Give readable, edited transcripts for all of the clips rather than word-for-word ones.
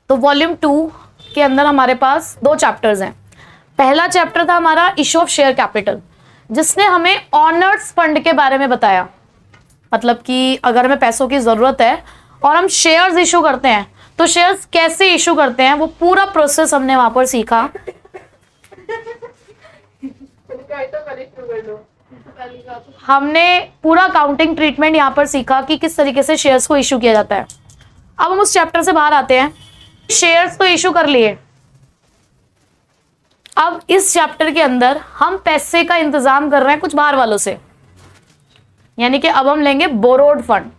तो वॉल्यूम 2 के अंदर हमारे पास 2 चैप्टर्स हैं। पहला चैप्टर था हमारा इशू ऑफ शेयर कैपिटल, जिसने हमें ऑनर्स फंड के बारे में बताया। मतलब कि अगर हमें पैसों की जरूरत है और हम शेयर्स इशू करते हैं तो शेयर्स कैसे इशू करते हैं, वो पूरा प्रोसेस हमने वहां पर सीखा। हमने पूरा अकाउंटिंग ट्रीटमेंट यहां पर सीखा कि किस तरीके से शेयर्स को इशू किया जाता है। अब हम उस चैप्टर से बाहर आते हैं। शेयर्स तो इशू कर लिए, अब इस चैप्टर के अंदर हम पैसे का इंतजाम कर रहे हैं कुछ बाहर वालों से, यानी कि अब हम लेंगे बोरोड फंड।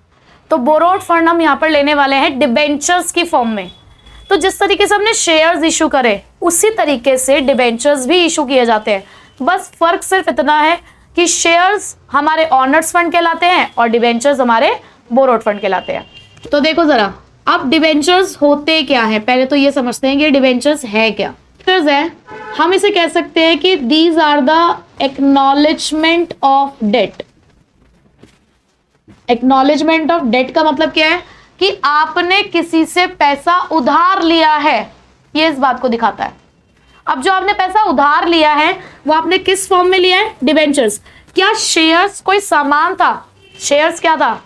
तो बोरोड फंड हम यहां पर लेने वाले हैं डिबेंचर्स की फॉर्म में। तो जिस तरीके से हमने शेयर्स इशू करे उसी तरीके से डिबेंचर्स भी इशू किए जाते हैं। बस फर्क सिर्फ इतना है कि शेयर्स हमारे ऑनर्स फंड कहलाते हैं और डिबेंचर्स हमारे बोरोड फंड कहलाते हैं। तो देखो जरा, अब डिबेंचर्स होते क्या है, पहले तो ये समझते हैं कि डिबेंचर्स है क्या। है हम इसे कह सकते हैं कि these are the acknowledgement of debt. Acknowledgement of debt का मतलब क्या है कि आपने किसी से पैसा उधार लिया है, ये इस बात को दिखाता है। अब जो आपने पैसा उधार लिया है वो आपने किस फॉर्म में लिया है, डिबेंचर्स। क्या शेयर्स कोई सामान था? शेयर्स क्या था?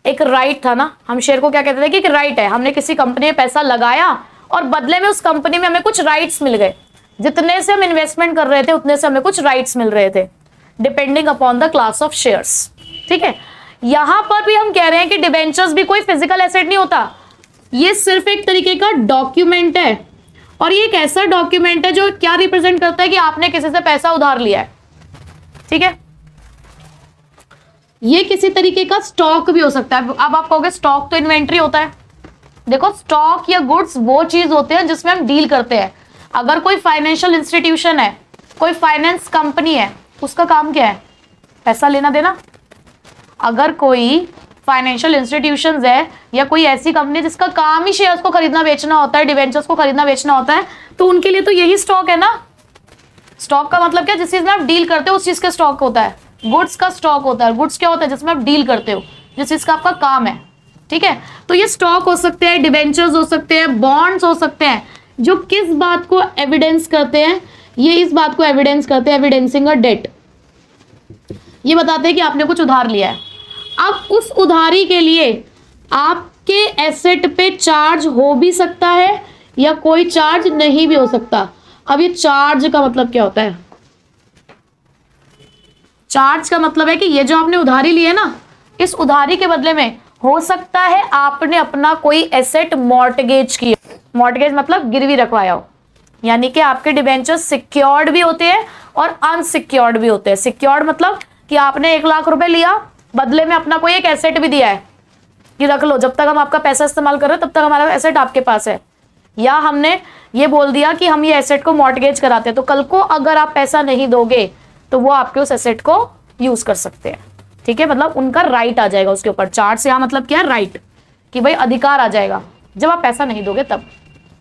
एक राइट था ना। हम शेयर को क्या कहते थे कि एक राइट है। हमने किसी कंपनी में पैसा लगाया और बदले में उस कंपनी में हमें कुछ राइट्स मिल गए। जितने से हम इन्वेस्टमेंट कर रहे थे उतने से हमें कुछ राइट्स मिल रहे थे, depending upon the class of shares. ठीक है, यहां पर भी हम कह रहे हैं कि डिबेंचर्स भी कोई फिजिकल एसेट नहीं होता, ये सिर्फ एक तरीके का डॉक्यूमेंट है। और ये एक ऐसा डॉक्यूमेंट है जो क्या रिप्रेजेंट करता है कि आपने किसी से पैसा उधार लिया है। ठीक है, ये किसी तरीके का स्टॉक भी हो सकता है। अब आप कहोगे स्टॉक तो इन्वेंट्री होता है। देखो, स्टॉक या गुड्स वो चीज होते हैं जिसमें हम डील करते हैं। अगर कोई फाइनेंशियल इंस्टीट्यूशन है, कोई फाइनेंस कंपनी है, उसका काम क्या है? पैसा लेना देना। अगर कोई फाइनेंशियल इंस्टीट्यूशंस है या कोई ऐसी कंपनी जिसका काम ही शेयर्स को खरीदना बेचना होता है, डिवेंचर्स को खरीदना बेचना होता है, तो उनके लिए तो यही स्टॉक है ना। स्टॉक का मतलब क्या? जिस चीज में आप डील करते हो उस चीज का स्टॉक होता है। गुड्स का स्टॉक होता है। गुड्स क्या होता है? जिसमें आप डील करते हो, जिस चीज का आपका काम है। ठीक है, तो ये स्टॉक हो सकते हैं, डिवेंचर्स हो सकते हैं, बॉन्ड्स हो सकते हैं, जो किस बात को एविडेंस करते हैं? ये इस बात को एविडेंस करते हैं, एविडेंसिंग अ डेट। ये बताते हैं कि आपने कुछ उधार लिया है। अब उस उधारी के लिए आपके एसेट पे चार्ज हो भी सकता है या कोई चार्ज नहीं भी हो सकता। अब ये चार्ज का मतलब क्या होता है? चार्ज का मतलब है कि ये जो आपने उधारी ली है ना, इस उधारी के बदले में हो सकता है आपने अपना कोई एसेट मॉर्टगेज किया। मॉर्टगेज मतलब गिरवी रखवाया हो, यानी कि आपके डिबेंचर्स सिक्योर्ड भी होते हैं और अनसिक्योर्ड भी होते हैं। सिक्योर्ड मतलब कि आपने 1 लाख रुपए लिया, बदले में अपना कोई एक एसेट भी दिया है कि रख लो, जब तक हम आपका पैसा इस्तेमाल कर रहे हैं तब तक हमारा एसेट आपके पास है। या हमने ये बोल दिया कि हम ये एसेट को मॉर्टगेज कराते हैं, तो कल को अगर आप पैसा नहीं दोगे तो वो आपके उस एसेट को यूज कर सकते हैं। ठीक है, मतलब उनका राइट आ जाएगा उसके ऊपर। चार्ज से यहाँ मतलब क्या है? राइट, कि भाई अधिकार आ जाएगा जब आप पैसा नहीं दोगे तब।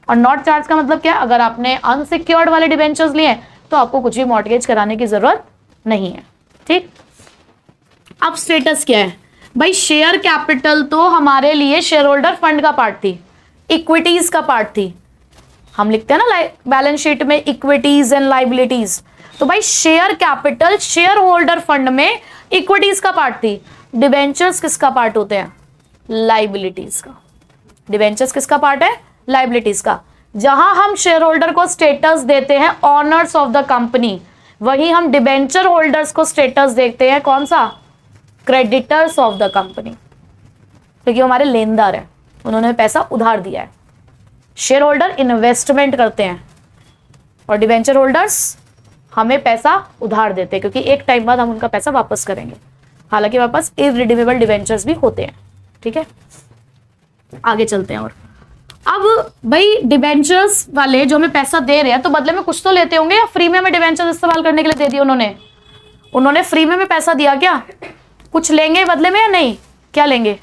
और नॉट चार्ज का मतलब क्या है? अगर आपने अनसिक्योर्ड वाले डिबेंचर्स लिए तो आपको कुछ भी मॉर्टगेज कराने की जरूरत नहीं है। ठीक, अब स्टेटस क्या है भाई? शेयर कैपिटल तो हमारे लिए शेयर होल्डर फंड का पार्ट थी, इक्विटीज का पार्ट थी। हम लिखते हैं ना बैलेंस शीट में इक्विटीज एंड लाइबिलिटीज, तो भाई share capital share holder fund में इक्विटीज का पार्ट थी। डिबेंचर्स किसका पार्ट होते हैं? लाइबिलिटीज का। डिबेंचर्स किसका पार्ट है? लाइबिलिटीज का। जहां हम शेयर होल्डर को स्टेटस देते हैं ऑनर्स ऑफ द कंपनी, वहीं हम डिबेंचर होल्डर्स को स्टेटस देते हैं कौन सा? क्रेडिटर्स ऑफ द कंपनी, क्योंकि हमारे लेनदार है, उन्होंने पैसा उधार दिया है। शेयर होल्डर इन्वेस्टमेंट करते हैं और डिबेंचर होल्डर्स हमें पैसा उधार देते हैं, क्योंकि एक टाइम बाद हम उनका पैसा वापस करेंगे। हालांकि हमारे पास इररिडीमेबल डिबेंचर्स भी होते हैं। ठीक है, आगे चलते हैं। और अब भाई डिबेंचर्स वाले जो हमें पैसा दे रहे हैं तो बदले में कुछ तो लेते होंगे, या फ्री में हमें डिबेंचर्स इस्तेमाल करने के लिए दे दिए उन्होंने फ्री में हमें पैसा दिया क्या? कुछ लेंगे बदले में या नहीं? क्या लेंगे?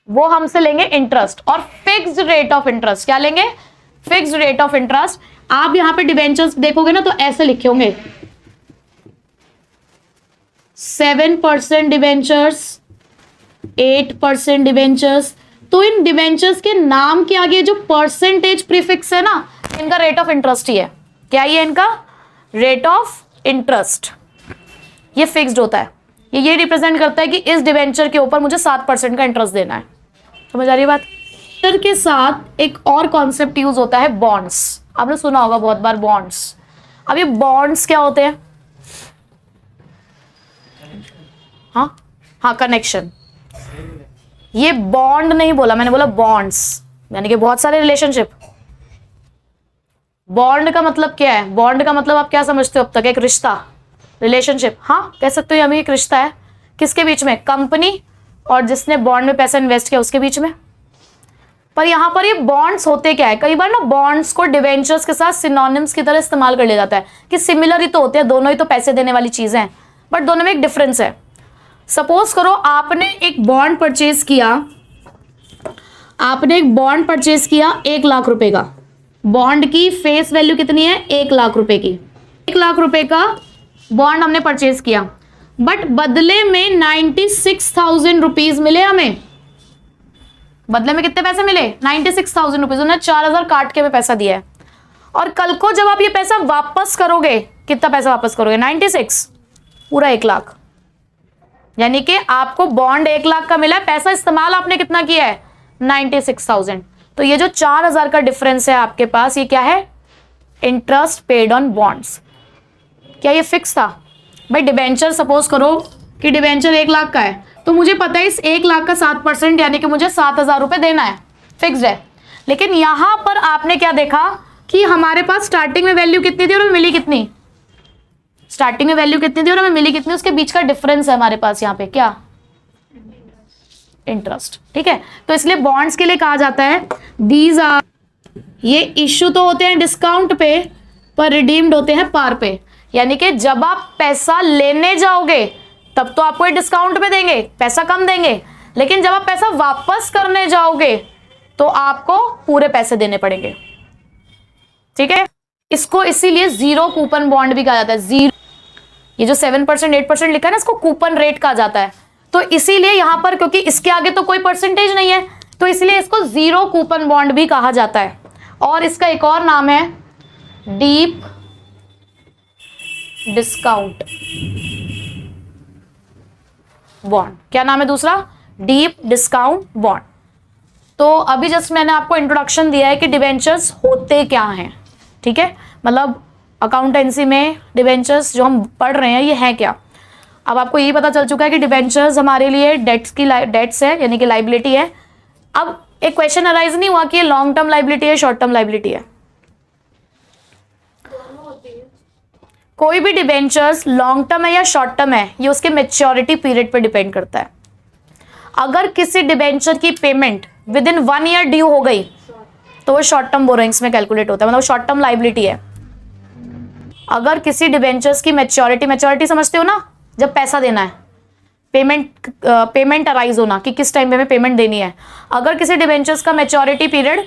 वो हमसे लेंगे इंटरेस्ट और फिक्स्ड रेट ऑफ इंटरेस्ट। क्या लेंगे? Fixed rate of interest. आप यहां पे डिबेंचर्स देखोगे ना तो ऐसे लिखे होंगे, 7% डिवेंचर्स, 8% डिवेंचर्स। तो इन डिवेंचर्स के नाम के आगे जो परसेंटेज प्रीफिक्स है ना, इनका रेट ऑफ इंटरेस्ट ही है। क्या ये इनका रेट ऑफ इंटरेस्ट, ये फिक्स्ड होता है। ये रिप्रेजेंट करता है कि इस डिवेंचर के ऊपर मुझे 7% का इंटरेस्ट देना है। समझ आ रही है बात? के साथ एक और कॉन्सेप्ट यूज होता है बॉन्ड्स। आपने सुना होगा बहुत बार बॉन्ड्स। अब ये बॉन्ड्स क्या होते हैं? हाँ कनेक्शन। ये बॉन्ड नहीं बोला मैंने, बोला बॉन्ड्स, यानी कि बहुत सारे रिलेशनशिप। बॉन्ड का मतलब क्या है? बॉन्ड का मतलब आप क्या समझते हो अब तक? एक रिश्ता, रिलेशनशिप। हाँ कह सकते हो, हमें एक रिश्ता है किसके बीच में? कंपनी और जिसने बॉन्ड में पैसा इन्वेस्ट किया उसके बीच में। पर यहां पर ये बॉन्ड्स होते क्या है? कई बार ना बॉन्ड्स को डिवेंचर्स के साथ सिनोनिम्स की तरह इस्तेमाल कर लिया जाता है कि सिमिलर ही तो होते हैं, दोनों ही तो पैसे देने वाली चीजें हैं, बट दोनों में एक डिफरेंस है। सपोज करो आपने एक बॉन्ड परचेज किया, आपने एक बॉन्ड परचेज किया 1 लाख रुपए का। बॉन्ड की फेस वैल्यू कितनी है? 1 लाख रुपए की। 1 लाख रुपए का बॉन्ड हमने परचेज किया, बट बदले में 96,000 रुपीज मिले हमें। बदले में कितने पैसे मिले? 96,000 रुपीज। उन्होंने 4,000 काट के में पैसा दिया है। और कल को जब आप ये पैसा वापस करोगे, कितना पैसा वापस करोगे? 96, पूरा 1 लाख। यानी कि आपको बॉन्ड 1 लाख का मिला है, पैसा इस्तेमाल आपने कितना किया है? 96,000। तो ये जो 4,000 का डिफरेंस है आपके पास, ये क्या है? Interest paid on bonds. क्या ये फिक्स था? भाई डिबेंचर, सपोज करो कि डिबेंचर 1 लाख का है, तो मुझे पता है इस 1 लाख का 7% यानी कि मुझे 7,000 रुपए देना है, फिक्स्ड है। लेकिन यहां पर आपने क्या देखा कि हमारे पास स्टार्टिंग में वैल्यू कितनी थी और हमें मिली कितनी? स्टार्टिंग में वैल्यू कितनी थी और हमें मिली कितनी? उसके बीच का डिफरेंस है हमारे पास यहाँ पे क्या? इंटरेस्ट। ठीक है, तो इसलिए बॉन्ड्स के लिए कहा जाता है दीज आर, ये इश्यू तो होते हैं डिस्काउंट पे पर रिडीम्ड होते हैं पार पे। यानी कि जब आप पैसा लेने जाओगे तब तो आपको डिस्काउंट पे देंगे, पैसा कम देंगे, लेकिन जब आप पैसा वापस करने जाओगे तो आपको पूरे पैसे देने पड़ेंगे। ठीक है, इसको इसीलिए जीरो कूपन बॉन्ड भी कहा जाता है। जीरो, ये जो 7% 8% लिखा है ना, इसको कूपन रेट कहा जाता है। तो इसीलिए यहां पर, क्योंकि इसके आगे तो कोई परसेंटेज नहीं है, तो इसलिए इसको जीरो कूपन बॉन्ड भी कहा जाता है। और इसका एक और नाम है डीप डिस्काउंट बॉन्ड। क्या नाम है दूसरा? Deep discount bond. तो अभी जस्ट मैंने आपको इंट्रोडक्शन दिया है कि डिवेंचर्स होते क्या हैं। ठीक है, मतलब अकाउंटेंसी में डिवेंचर्स जो हम पढ़ रहे हैं ये हैं क्या। अब आपको यही पता चल चुका है कि डिवेंचर्स हमारे लिए डेट्स है, यानी कि लाइबिलिटी है। अब एक क्वेश्चन अराइज नहीं हुआ कि ये लॉन्ग टर्म लाइबिलिटी है, शॉर्ट टर्म लाइबिलिटी है। कोई भी डिबेंचर्स लॉन्ग टर्म है या शॉर्ट टर्म है, ये उसके मैच्योरिटी पीरियड पर डिपेंड करता है। अगर किसी डिबेंचर की payment with in 1 year due हो गई तो वो शॉर्ट टर्म बोरोइंग्स में कैलकुलेट होता है, मतलब शॉर्ट टर्म लाइबिलिटी है। अगर किसी डिबेंचर्स की मैच्योरिटी समझते हो ना, जब पैसा देना है, पेमेंट अराइज होना कि किस टाइम पे हमें पेमेंट देनी है। अगर किसी डिबेंचर्स का maturity period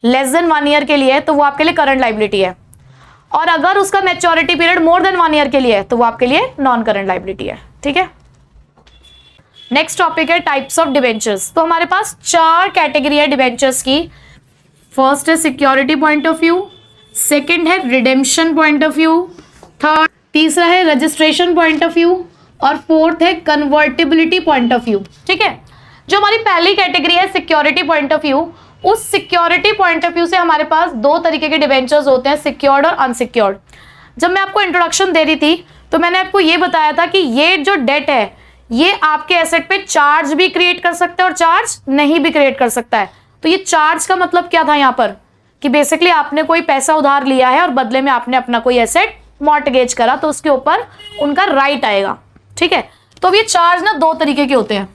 less than 1 year के लिए है तो वो आपके लिए करंट लाइबिलिटी है, और अगर उसका maturity period more than 1 year के लिए है तो वो आपके लिए नॉन करंट लाइबिलिटी है। ठीक है, नेक्स्ट टॉपिक है टाइप्स ऑफ डिबेंचर्स। तो हमारे पास 4 कैटेगरी है डिबेंचर्स की। फर्स्ट है security point of view, second है रिडेम्पशन पॉइंट ऑफ व्यू, तीसरा है रजिस्ट्रेशन पॉइंट ऑफ व्यू, और फोर्थ है कन्वर्टिबिलिटी पॉइंट ऑफ व्यू। ठीक है, जो हमारी पहली कैटेगरी है सिक्योरिटी पॉइंट ऑफ व्यू, उस सिक्योरिटी पॉइंट ऑफ व्यू से हमारे पास 2 तरीके के डिबेंचर्स होते हैं, सिक्योर्ड और अनसिक्योर्ड। जब मैं आपको इंट्रोडक्शन दे रही थी तो मैंने आपको ये बताया था कि ये जो डेट है ये आपके एसेट पे चार्ज भी क्रिएट कर सकता है और चार्ज नहीं भी क्रिएट कर सकता है। तो ये चार्ज का मतलब क्या था यहाँ पर, कि बेसिकली आपने कोई पैसा उधार लिया है और बदले में आपने अपना कोई एसेट मॉर्टगेज करा तो उसके ऊपर उनका राइट आएगा। ठीक है, तो अब ये चार्ज ना 2 तरीके के होते हैं।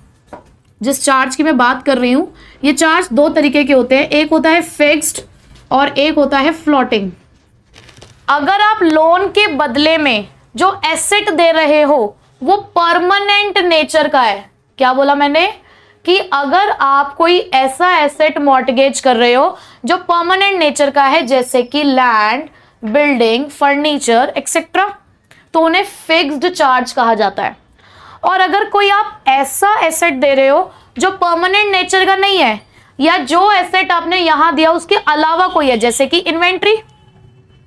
जिस चार्ज की मैं बात कर रही हूं ये चार्ज 2 तरीके के होते हैं, एक होता है फिक्स्ड और एक होता है फ्लोटिंग। अगर आप लोन के बदले में जो एसेट दे रहे हो वो परमानेंट नेचर का है, क्या बोला मैंने, कि अगर आप कोई ऐसा एसेट मॉर्टगेज कर रहे हो जो परमानेंट नेचर का है, जैसे कि लैंड, बिल्डिंग, फर्नीचर एक्सेट्रा, तो उन्हें फिक्स्ड चार्ज कहा जाता है। और अगर कोई आप ऐसा एसेट दे रहे हो जो परमानेंट नेचर का नहीं है, या जो एसेट आपने यहां दिया उसके अलावा कोई है, जैसे कि इन्वेंट्री,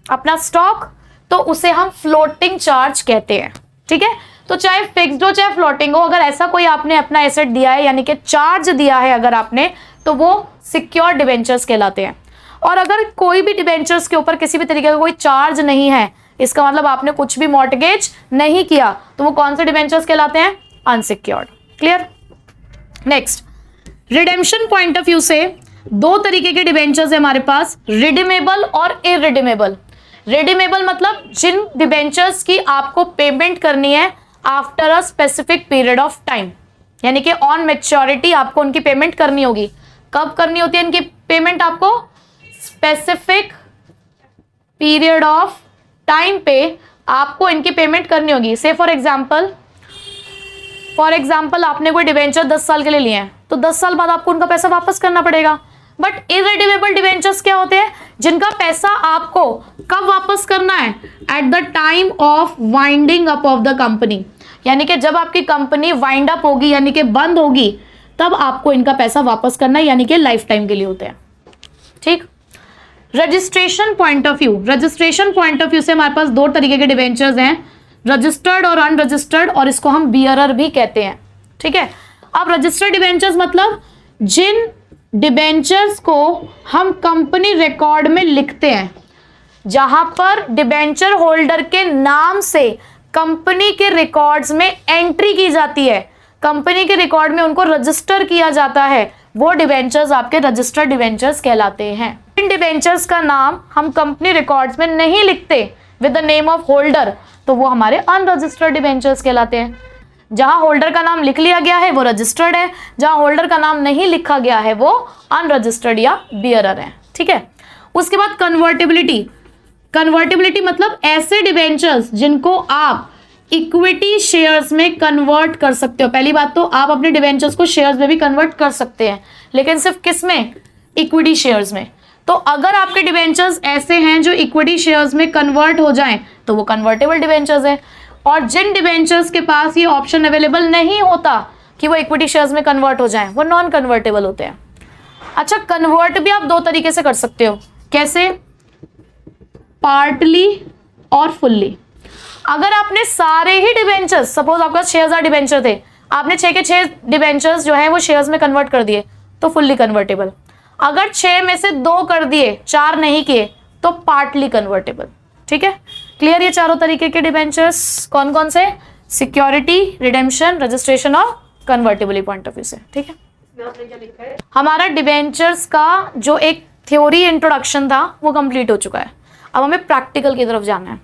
अपना स्टॉक, तो उसे हम फ्लोटिंग चार्ज कहते हैं। ठीक है, तो चाहे फिक्स्ड हो चाहे फ्लोटिंग हो, अगर ऐसा कोई आपने अपना एसेट दिया है यानी कि चार्ज दिया है अगर आपने, तो वो सिक्योर्ड डिबेंचर्स कहलाते हैं। और अगर कोई भी डिबेंचर्स के ऊपर किसी भी तरीके का कोई चार्ज नहीं है, इसका मतलब आपने कुछ भी मॉर्टगेज नहीं किया, तो वो कौन से डिबेंचर्स कहलाते हैं? Unsecured. Clear? Next, redemption point of view से दो तरीके के डिबेंचर्स है हमारे पास, रिडीमेबल और इरिडीमेबल। रिडीमेबल मतलब जिन डिबेंचर्स की आपको पेमेंट करनी है after a specific period of time, यानी कि ऑन मैच्योरिटी आपको उनकी पेमेंट करनी होगी। कब करनी होती है इनकी पेमेंट? आपको स्पेसिफिक पीरियड ऑफ टाइम पे आपको इनकी पेमेंट करनी होगी। से फॉर एग्जाम्पल आपने कोई डिबेंचर 10 साल के लिए लिए हैं, तो 10 साल बाद आपको उनका पैसा वापस करना पड़ेगा। बट इरिडीमेबल डिबेंचर्स क्या होते हैं? जिनका पैसा आपको कब वापस करना है? At the time of winding up of the company, यानी कि जब आपकी कंपनी वाइंड अप होगी यानी कि बंद होगी, तब आपको इनका पैसा वापस करना है, यानी कि लाइफ टाइम के लिए होते हैं। ठीक। Registration point of view, registration point of view से हमारे पास दो तरीके के डिबेंचर्स हैं, रजिस्टर्ड और अनरजिस्टर्ड, और इसको हम बियरर भी कहते हैं। ठीक है, अब रजिस्टर्ड डिबेंचर्स मतलब जिन डिबेंचर्स को हम कंपनी रिकॉर्ड में लिखते हैं, जहां पर डिबेंचर होल्डर के नाम से कंपनी के रिकॉर्ड्स में एंट्री की जाती है, कंपनी के रिकॉर्ड में उनको रजिस्टर किया जाता है, वो डिबेंचर्स आपके रजिस्टर्ड डिबेंचर्स कहलाते हैं। इन डिबेंचर्स का नाम हम कंपनी रिकॉर्ड्स में नहीं लिखते with the name of holder, तो वो हमारे अनरजिस्टर्ड डिबेंचर्स कहलाते हैं। जहां होल्डर का नाम लिख लिया गया है वो रजिस्टर्ड है, जहां होल्डर का नाम नहीं लिखा गया है वो अनरजिस्टर्ड या बियरर है। ठीक है, उसके बाद कन्वर्टिबिलिटी। कन्वर्टिबिलिटी मतलब ऐसे डिबेंचर्स जिनको आप इक्विटी शेयर्स में कन्वर्ट कर सकते हो। पहली बात तो आप अपने डिबेंचर्स को शेयर्स में भी कन्वर्ट कर सकते हैं, लेकिन सिर्फ किस में? इक्विटी शेयर्स में। तो अगर आपके डिबेंचर्स ऐसे हैं जो इक्विटी शेयर्स में कन्वर्ट हो जाएं, तो वो कन्वर्टेबल डिबेंचर्स हैं। और जिन डिबेंचर्स के पास ये ऑप्शन अवेलेबल नहीं होता कि वो इक्विटी शेयर्स में कन्वर्ट हो जाएं, वो नॉन कन्वर्टेबल होते हैं। अच्छा, कन्वर्ट भी आप दो तरीके से कर सकते हो। कैसे? पार्टली और फुल्ली। अगर आपने सारे ही डिबेंचर्स, सपोज आपका 6000 डिबेंचर थे, आपने 6 के 6 डिबेंचर्स जो हैं वो शेयर्स में कन्वर्ट कर दिए, तो फुल्ली कन्वर्टेबल। अगर 6 में से 2 कर दिए, 4 नहीं किए, तो पार्टली कन्वर्टेबल। ठीक है, क्लियर? ये चारों तरीके के डिबेंचर्स कौन कौन से? सिक्योरिटी, रिडेम्पशन, रजिस्ट्रेशन और कन्वर्टेबिलिटी पॉइंट ऑफ व्यू से। ठीक है, हमारा डिबेंचर्स का जो एक थ्योरी इंट्रोडक्शन था वो कंप्लीट हो चुका है। अब हमें प्रैक्टिकल की तरफ जाना है।